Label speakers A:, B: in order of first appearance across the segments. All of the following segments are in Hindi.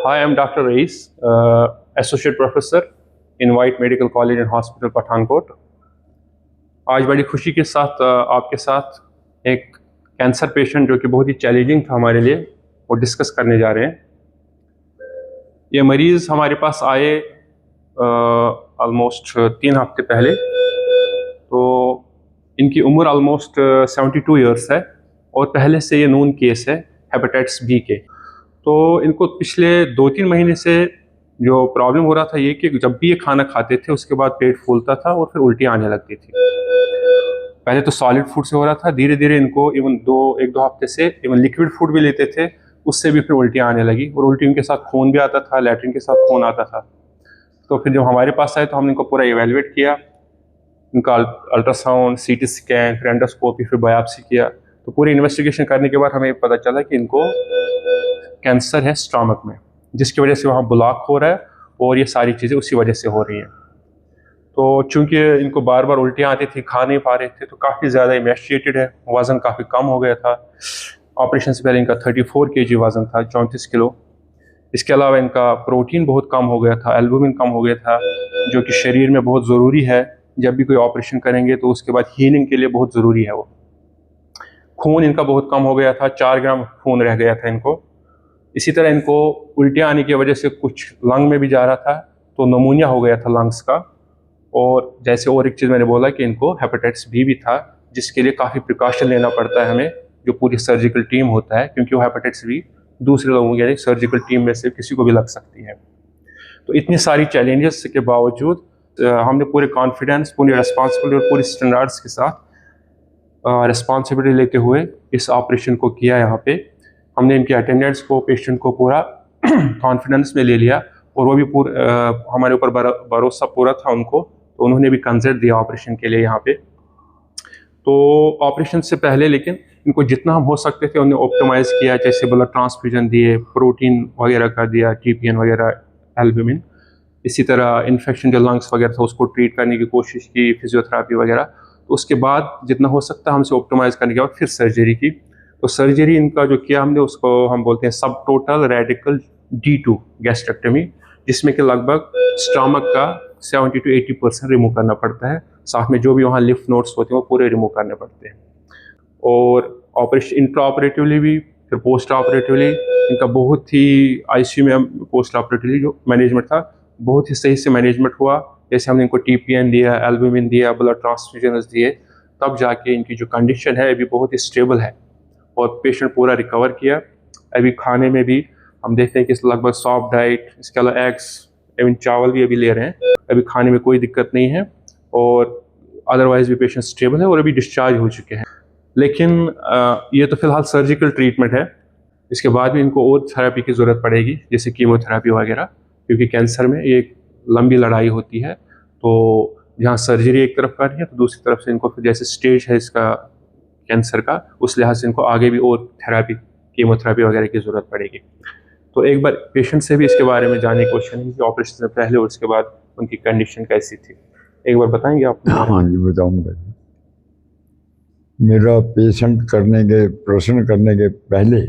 A: Hi, I'm Dr. Rais, Associate Professor in White Medical College and Hospital, Pathankot. आज बड़ी खुशी के साथ आपके साथ एक कैंसर पेशेंट जो कि बहुत ही चैलेंजिंग था हमारे लिए, वो डिस्कस करने जा रहे हैं। ये मरीज़ हमारे पास आए ऑलमोस्ट 3 हफ्ते पहले। तो इनकी उम्र ऑलमोस्ट 72 ईयर्स है और पहले से ये नोन केस है हेपेटाइटिस बी के। तो इनको पिछले 2-3 महीने से जो प्रॉब्लम हो रहा था ये कि जब भी ये खाना खाते थे उसके बाद पेट फूलता था और फिर उल्टी आने लगती थी। पहले तो सॉलिड फूड से हो रहा था, धीरे धीरे इनको इवन 1-2 हफ्ते से इवन लिक्विड फूड भी लेते थे, उससे भी फिर उल्टियाँ आने लगी और उल्टियों के साथ खून भी आता था, लैट्रिन के साथ खून आता था। तो फिर जब हमारे पास आए तो हमने इनको पूरा इवेलुएट किया, इनका अल्ट्रासाउंड, सीटी स्कैन, फिर एंडोस्कोपी, फिर बायोप्सी किया। तो पूरी इन्वेस्टिगेशन करने के बाद हमें पता चला कि इनको कैंसर है स्टमक में, जिसकी वजह से वहाँ ब्लॉक हो रहा है और ये सारी चीज़ें उसी वजह से हो रही हैं। तो चूंकि इनको बार बार उल्टियाँ आती थी, खा नहीं पा रहे थे, तो काफ़ी ज़्यादा इमेशिएटेड है, वज़न काफ़ी कम हो गया था। ऑपरेशन से पहले इनका 34 kg वज़न था, 34 किलो। इसके अलावा इनका प्रोटीन बहुत कम हो गया था, एल्बुमिन कम हो गया था, जो कि शरीर में बहुत ज़रूरी है। जब भी कोई ऑपरेशन करेंगे तो उसके बाद हीलिंग के लिए बहुत ज़रूरी है वो। खून इनका बहुत कम हो गया था, 4 ग्राम खून रह गया था इनको। इसी तरह इनको उल्टियाँ आने की वजह से कुछ लंग में भी जा रहा था, तो नमूनिया हो गया था लंग्स का। और जैसे और एक चीज़ मैंने बोला कि इनको हेपेटाइटिस बी भी था, जिसके लिए काफ़ी प्रिकॉशन लेना पड़ता है हमें, जो पूरी सर्जिकल टीम होता है, क्योंकि वो हेपेटाइटिस बी दूसरे लोगों यानी सर्जिकल टीम में से किसी को भी लग सकती है। तो इतनी सारी चैलेंजेस के बावजूद हमने पूरे कॉन्फिडेंस, पूरी रिस्पॉन्सिबिलिटी और पूरी स्टैंडर्ड्स के साथ रिस्पॉन्सिबिलिटी लेते हुए इस ऑपरेशन को किया। यहाँ पे हमने इनके अटेंडेंट्स को, पेशेंट को पूरा कॉन्फिडेंस में ले लिया और वो भी हमारे ऊपर भरोसा पूरा था उनको, तो उन्होंने भी कंसर्ट दिया ऑपरेशन के लिए यहाँ पे। तो ऑपरेशन से पहले लेकिन इनको जितना हम हो सकते थे उन्हें ऑप्टिमाइज़ किया, जैसे ब्लड ट्रांसफ्यूजन दिए, प्रोटीन वगैरह का दिया, टीपीएन वगैरह, एल्बुमिन। इसी तरह इन्फेक्शन जो लंग्स वगैरह था उसको ट्रीट करने की कोशिश की, फिजियोथेरापी वगैरह। तो उसके बाद जितना हो सकता हमसे ऑप्टिमाइज़ करने के बाद फिर सर्जरी की। तो सर्जरी इनका जो किया हमने, उसको हम बोलते हैं सब टोटल रेडिकल D2 गैस्ट्रेक्टमी, जिसमें कि लगभग स्टमक का 70 to 80% रिमूव करना पड़ता है। साथ में जो भी वहाँ लिम्फ नोड्स होते हैं वो पूरे रिमूव करने पड़ते हैं। और ऑपरेशन इंट्रा ऑपरेटिवली भी, फिर पोस्ट ऑपरेटिवली इनका बहुत ही आईसीयू में पोस्ट ऑपरेटिवली जो मैनेजमेंट था बहुत ही सही से मैनेजमेंट हुआ। जैसे हमने इनको टीपीएन दिया, एल्बुमिन दिया, ब्लड ट्रांसफ्यूजन दिए, तब जाके इनकी जो कंडीशन है अभी बहुत ही स्टेबल है और पेशेंट पूरा रिकवर किया। अभी खाने में भी हम देखते हैं कि लगभग सॉफ्ट डाइट, इसके अलावा एग्स, इवन चावल भी अभी ले रहे हैं। अभी खाने में कोई दिक्कत नहीं है और अदरवाइज भी पेशेंट स्टेबल है और अभी डिस्चार्ज हो चुके हैं। लेकिन ये तो फिलहाल सर्जिकल ट्रीटमेंट है, इसके बाद भी इनको और थेरेपी की ज़रूरत पड़ेगी, जैसे कीमोथेरेपी वगैरह, क्योंकि कैंसर में ये एक लंबी लड़ाई होती है। तो जहाँ सर्जरी एक तरफ करनी है तो दूसरी तरफ से इनको फिर जैसे स्टेज है इसका कैंसर का, उस लिहाज से इनको आगे भी और थेरेपी, कीमोथेरेपी वगैरह की ज़रूरत पड़ेगी। तो एक बार पेशेंट से भी इसके बारे में जानने की कोशिश करेंगे कि ऑपरेशन से पहले और उसके बाद उनकी कंडीशन कैसी थी। एक बार बताएंगे आप?
B: हाँ जी, बताऊँगा। मेरा प्रश्न करने के पहले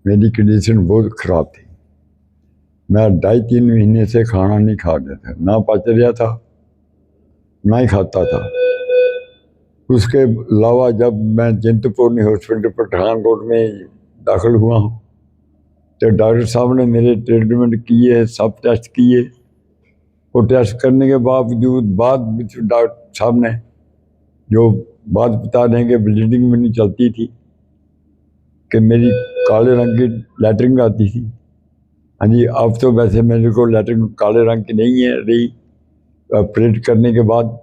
B: मेरी कंडीशन बहुत ख़राब थी। मैं 2.5-3 महीने से खाना नहीं खा रहा था, ना पच रहा था, ना ही खाता था। उसके अलावा जब मैं चिंतपूर्णी हॉस्पिटल पठानकोट में दाखिल हुआ हूँ तो डॉक्टर साहब ने मेरे ट्रीटमेंट किए, सब टेस्ट किए और टेस्ट करने के बावजूद डॉक्टर साहब ने जो बात बता दें कि ब्लीडिंग में नहीं चलती थी, कि मेरी काले रंग की लैटरिन आती थी। हाँ जी, अब तो वैसे मेरे को लैटरिन काले रंग की नहीं है रही। ऑपरेट करने के बाद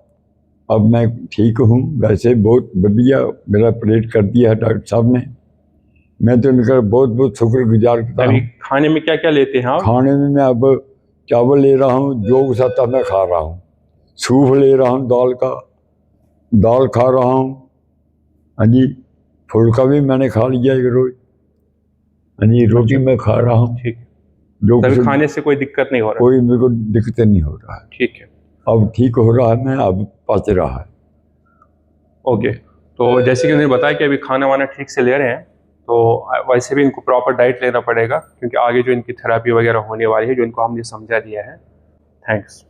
B: अब मैं ठीक हूँ, वैसे बहुत बढ़िया मेरा ऑपरेट कर दिया है डॉक्टर साहब ने। मैं तो इनका बहुत बहुत शुक्रगुजार करता हूँ।
A: खाने में क्या क्या लेते हैं आप?
B: खाने में मैं अब चावल ले रहा हूँ, जो सत्ता मैं खा रहा हूँ। सूप ले रहा हूँ दाल खा रहा हूँ। हाँ जी, फुल्का भी मैंने खा लिया एक रोज। हाँ जी, रोटी मैं खा रहा हूँ।
A: ठीक,
B: जो
A: खाने से कोई दिक्कत नहीं हो रहा?
B: कोई मेरे को दिक्कत नहीं हो रहा है।
A: ठीक है,
B: अब ठीक हो रहा है, मैं अब पच रहा है।
A: ओके। तो जैसे कि उन्होंने बताया कि अभी खाना वाना ठीक से ले रहे हैं, तो वैसे भी इनको प्रॉपर डाइट लेना पड़ेगा, क्योंकि आगे जो इनकी थेरेपी वगैरह होने वाली है, जो इनको हमने समझा दिया है। थैंक्स।